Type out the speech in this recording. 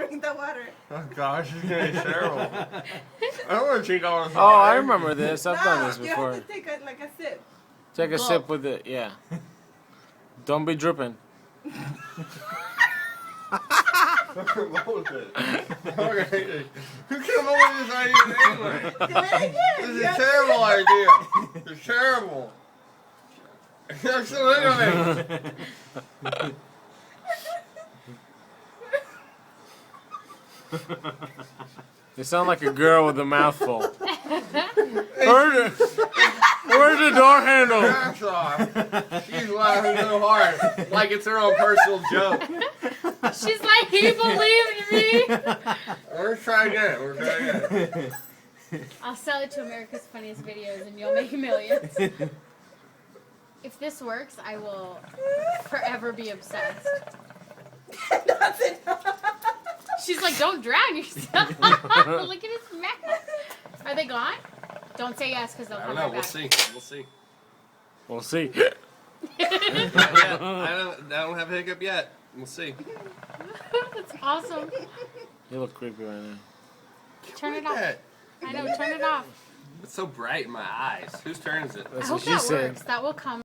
drink the water. Oh gosh, it's gonna be terrible. I don't want to drink all this Oh, I remember this. I've done this You before. have to take like a sip. Take a sip with it, yeah. Don't be dripping. What was it? Okay. Who came up with this idea anyway? Do it again. This is a terrible idea. It's terrible. You're still in on it. You sound like a girl with a mouthful. Where's the door handle? Gosh, she's laughing so hard, like it's her own personal joke. She's like, he believed me. Let's try again. We'll try again. I'll sell it to America's Funniest Videos and you'll make millions. If this works, I will forever be obsessed. She's like, don't drown yourself. Look at his mouth. Are they gone? Don't say yes because they'll I come don't know. right We'll back. see. We'll see. We'll see. I don't have a hiccup yet. We'll see. That's awesome. You look creepy right now. Turn it Look off. at that. I know, turn it off. It's so bright in my eyes. Whose turn is it? I That's hope what she that said. works. That will come.